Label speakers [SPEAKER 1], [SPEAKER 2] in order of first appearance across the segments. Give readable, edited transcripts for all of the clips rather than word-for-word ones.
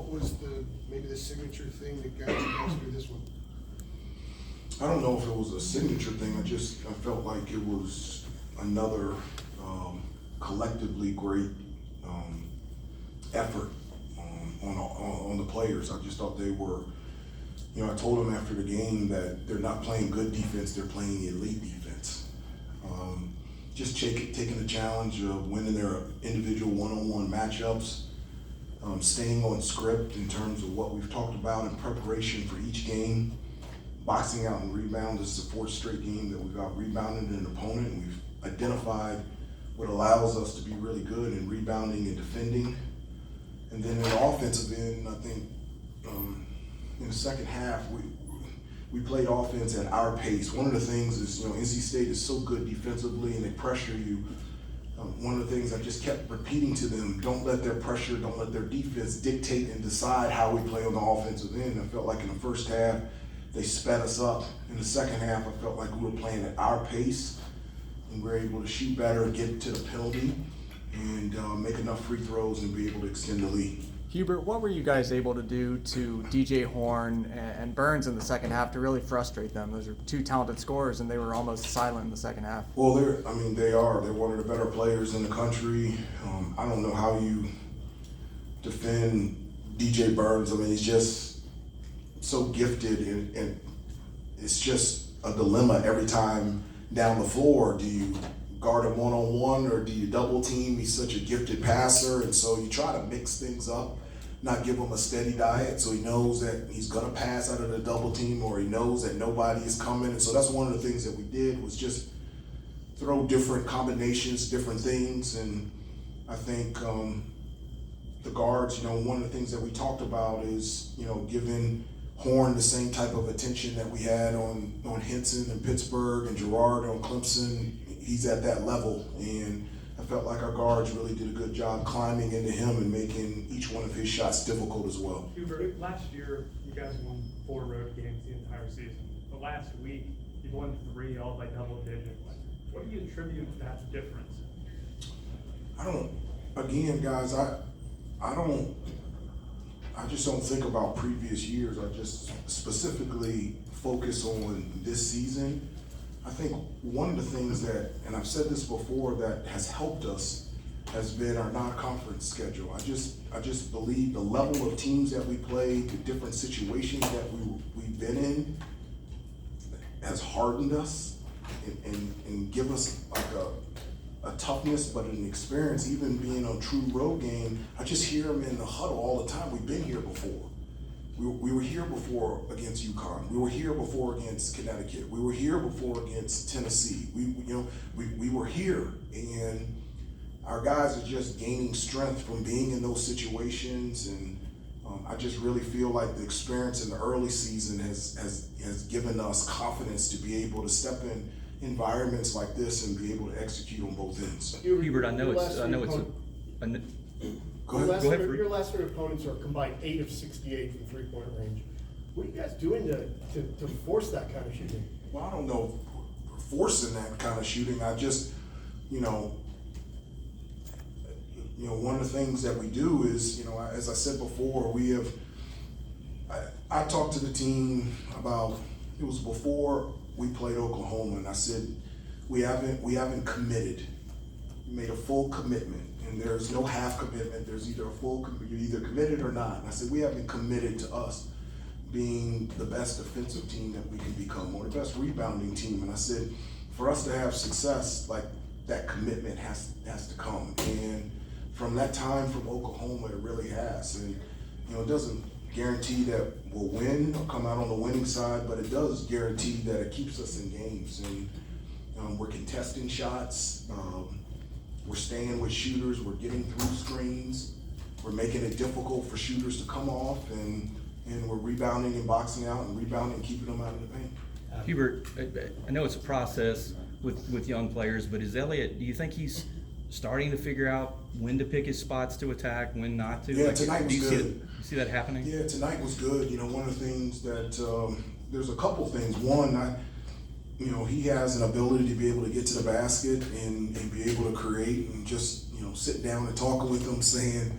[SPEAKER 1] what was maybe the signature thing that got you guys through this one?
[SPEAKER 2] I don't know if it was a signature thing. I felt like it was another collectively great effort on the players. I just thought they were, I told them after the game that they're not playing good defense, they're playing elite defense. Just taking the challenge of winning their individual one-on-one matchups, staying on script in terms of what we've talked about in preparation for each game. Boxing out and rebound. This is the fourth straight game that we've out rebounded an opponent, and we've identified what allows us to be really good in rebounding and defending. And then in the offensive end, I think in the second half, we played offense at our pace. One of the things is, NC State is so good defensively and they pressure you. One of the things I just kept repeating to them, don't let their pressure, don't let their defense dictate and decide how we play on the offensive end. I felt like in the first half, they sped us up. In the second half, I felt like we were playing at our pace and we were able to shoot better, get to the penalty, and make enough free throws and be able to extend the lead.
[SPEAKER 3] Hubert, what were you guys able to do to DJ Horn and Burns in the second half to really frustrate them? Those are two talented scorers, and they were almost silent in the second half.
[SPEAKER 2] Well, they are. They're one of the better players in the country. I don't know how you defend DJ Burns. He's just so gifted, and it's just a dilemma every time down the floor. Do you guard him one-on-one or do you double team? He's such a gifted passer, and so you try to mix things up, not give him a steady diet, so he knows that he's gonna pass out of the double team, or he knows that nobody is coming. And so that's one of the things that we did, was just throw different combinations, different things. And I think the guards, one of the things that we talked about is, giving Horn the same type of attention that we had on Henson and Pittsburgh and Gerard on Clemson. He's at that level, and I felt like our guards really did a good job climbing into him and making each one of his shots difficult as well.
[SPEAKER 4] Hubert, last year you guys won 4 road games the entire season. The last week you won 3, all by double digits. What do you attribute that difference?
[SPEAKER 2] Again, guys, I just don't think about previous years. I just specifically focus on this season. I think one of the things that, and I've said this before, that has helped us has been our non-conference schedule. I just believe the level of teams that we play, the different situations that we've been in, has hardened us and give us like a toughness, but an experience. Even being on a true road game, I just hear them in the huddle all the time. We've been here before. We were here before against UConn. We were here before against Connecticut. We were here before against Tennessee. We were here, and our guys are just gaining strength from being in those situations. And I just really feel like the experience in the early season has given us confidence to be able to step in environments like this and be able to execute on both ends.
[SPEAKER 5] Hubert, I know it's. Go ahead.
[SPEAKER 1] Your last 3 opponents are combined 8 of 68 from three-point range. What are you guys doing to force that kind of shooting?
[SPEAKER 2] Well, I don't know if we're forcing that kind of shooting. I just, one of the things that we do is, as I said before, I talked to the team about, it was before we played Oklahoma, and I said, we haven't committed. We made a full commitment. And there's no half commitment. There's either you're either committed or not. And I said, we haven't committed to us being the best defensive team that we can become, or the best rebounding team. And I said, for us to have success, like, that commitment has to come. And from that time from Oklahoma, it really has. And it doesn't guarantee that we'll win or come out on the winning side, but it does guarantee that it keeps us in games. And we're contesting shots. We're staying with shooters, we're getting through screens, we're making it difficult for shooters to come off, and we're rebounding and boxing out and rebounding and keeping them out of the paint.
[SPEAKER 5] Hubert, I know it's a process with young players, but is Elliott, do you think he's starting to figure out when to pick his spots to attack, when not to?
[SPEAKER 2] Yeah, tonight was good.
[SPEAKER 5] You see that happening?
[SPEAKER 2] Yeah, tonight was good. One of the things that, there's a couple things. One, he has an ability to be able to get to the basket and be able to create, and just, sit down and talk with him, saying,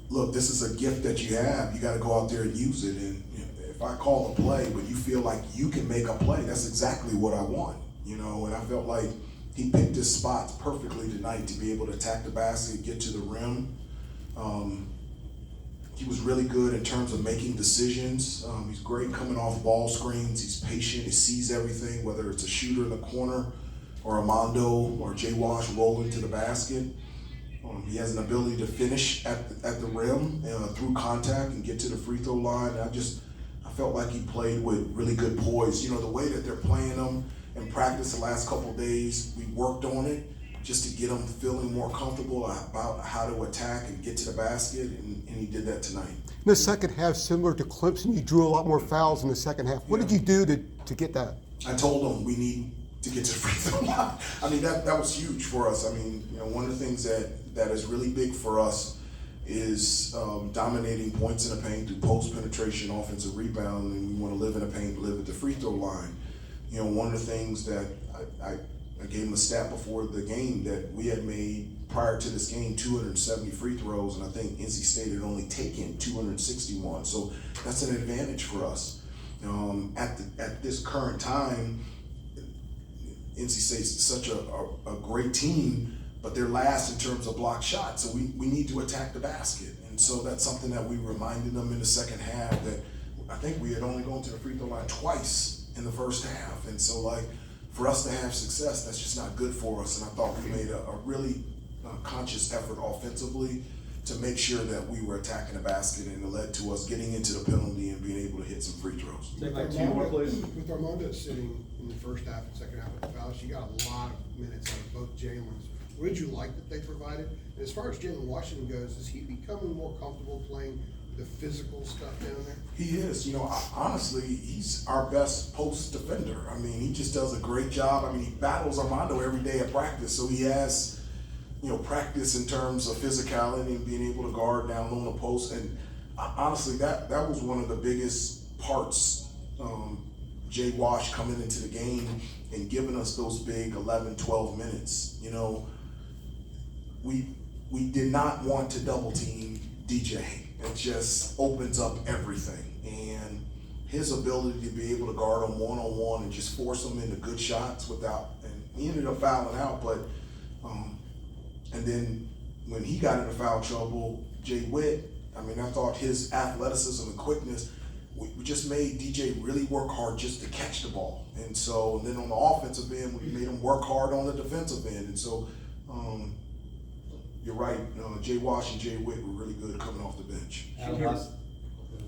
[SPEAKER 2] look, this is a gift that you have. You got to go out there and use it. And you know, if I call a play, but you feel like you can make a play, that's exactly what I want. You know, and I felt like he picked his spots perfectly tonight to be able to attack the basket, get to the rim. He was really good in terms of making decisions. He's great coming off ball screens. He's patient. He sees everything, whether it's a shooter in the corner or Armando or Jay Wash rolling to the basket. He has an ability to finish at the rim through contact and get to the free throw line. I felt like he played with really good poise. You know, the way that they're playing him in practice the last couple of days, we worked on it just to get him feeling more comfortable about how to attack and get to the basket, and he did that tonight.
[SPEAKER 6] In the second half, similar to Clemson, you drew a lot more fouls in the second half. What did you do to get that?
[SPEAKER 2] I told him we need to get to the free throw line. I mean, that was huge for us. I mean, you know, one of the things that is really big for us is dominating points in the paint through post penetration, offensive rebound, and we want to live in the paint, live at the free throw line. You know, one of the things that I gave him a stat before the game that we had made prior to this game 270 free throws, and I think NC State had only taken 261. So that's an advantage for us. At this current time, NC State's such a great team, but they're last in terms of block shots. So we need to attack the basket. And so that's something that we reminded them in the second half, that I think we had only gone to the free throw line twice in the first half. And so, like, for us to have success, that's just not good for us. And I thought we made a really conscious effort offensively to make sure that we were attacking the basket, and it led to us getting into the penalty and being able to hit some free throws.
[SPEAKER 7] Take like two more, please. With Armando sitting in the first half and second half with the fouls, you got a lot of minutes out of both Jalen's. What did you like that they provided? And as far as Jalen Washington goes, is he becoming more comfortable playing the physical stuff down there?
[SPEAKER 2] He is. You know, honestly, he's our best post defender. I mean, he just does a great job. I mean, he battles Armando every day at practice, so he has, you know, practice in terms of physicality and being able to guard down low on the post. And honestly, that was one of the biggest parts. Jay Wash coming into the game and giving us those big 11, 12 minutes. You know, we did not want to double team DJ. It just opens up everything. And his ability to be able to guard him one-on-one and just force him into good shots without, and he ended up fouling out, but and then when he got into foul trouble, Jay Witt, I mean, I thought his athleticism and quickness, we just made DJ really work hard just to catch the ball. And so, and then on the offensive end, we made him work hard on the defensive end. And so, you're right, Jay Wash and Jay Witt were really good coming off the bench.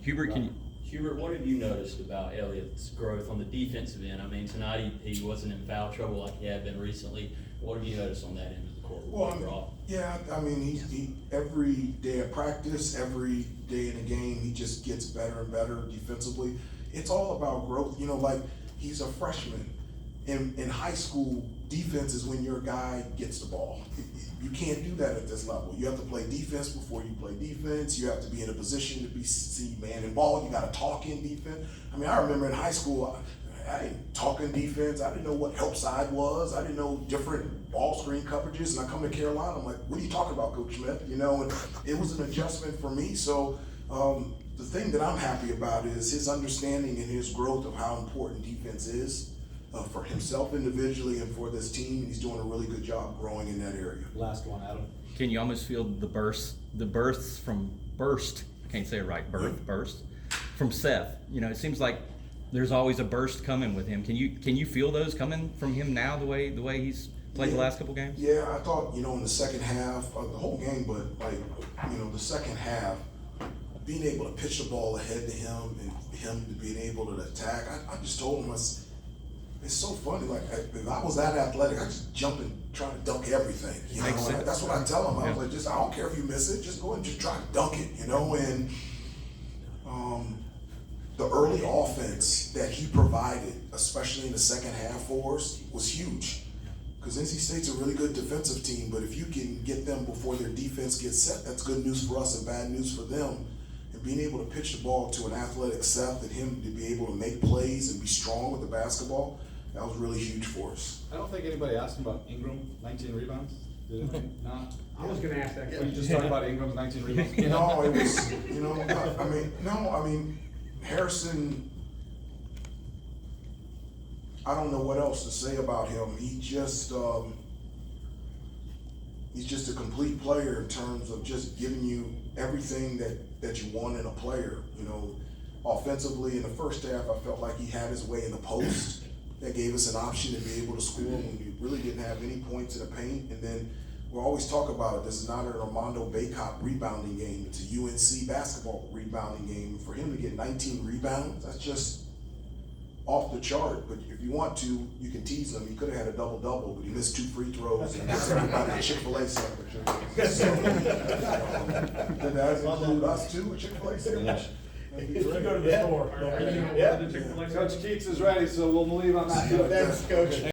[SPEAKER 5] Hubert,
[SPEAKER 8] Hubert, what have you noticed about Elliott's growth on the defensive end? I mean, tonight he wasn't in foul trouble like he had been recently. What have you noticed on that end of the court?
[SPEAKER 2] Well, yeah, I mean, he every day of practice, every day in the game, he just gets better and better defensively. It's all about growth. You know, like, he's a freshman. In high school, defense is when your guy gets the ball. You can't do that at this level. You have to play defense before you play defense. You have to be in a position to see man and ball. You got to talk in defense. I mean, I remember in high school, I didn't talk in defense. I didn't know what help side was. I didn't know different ball screen coverages. And I come to Carolina, I'm like, what are you talking about, Coach Smith? You know, and it was an adjustment for me. So the thing that I'm happy about is his understanding and his growth of how important defense is. For himself individually and for this team, he's doing a really good job growing in that area.
[SPEAKER 7] Last one, Adam.
[SPEAKER 5] can you almost feel the bursts from burst? I can't say it right. Burst from Seth. You know, it seems like there's always a burst coming with him. Can you feel those coming from him now? The way he's played the last couple games.
[SPEAKER 2] Yeah, I thought in the second half of the whole game, but the second half, being able to pitch the ball ahead to him and him being able to attack. I just told him it's so funny. Like, if I was that athletic, I just jump and try to dunk everything. That's what I tell him. I was like, I don't care if you miss it, just go and just try to dunk it. And the early offense that he provided, especially in the second half for us, was huge. Because NC State's a really good defensive team, but if you can get them before their defense gets set, that's good news for us and bad news for them. And being able to pitch the ball to an athletic Seth and him to be able to make plays and be strong with the basketball, that was really huge for us.
[SPEAKER 9] I don't think anybody asked him about Ingram, 19 rebounds. Did it not?
[SPEAKER 10] I was gonna ask that
[SPEAKER 9] You
[SPEAKER 10] question.
[SPEAKER 9] just talked about Ingram's 19 rebounds.
[SPEAKER 2] No, it was, I mean, Harrison, I don't know what else to say about him. He just, he's just a complete player in terms of just giving you everything that you want in a player. Offensively in the first half, I felt like he had his way in the post. That gave us an option to be able to score when we really didn't have any points in the paint. And then we'll always talk about it. This is not an Armando Bacot rebounding game. It's a UNC basketball rebounding game. For him to get 19 rebounds, that's just off the chart. But if you want to, you can tease him. He could have had a double-double, but he missed 2 free throws and gets everybody a Chick-fil-A sandwich. Did that include us too, a Chick-fil-A sandwich?
[SPEAKER 1] If you go to the store.
[SPEAKER 4] Are you gonna
[SPEAKER 1] Yeah.
[SPEAKER 4] order the Chick-fil-A?
[SPEAKER 9] Coach Keats is ready, so we'll leave on that note.
[SPEAKER 1] Thanks, Coach.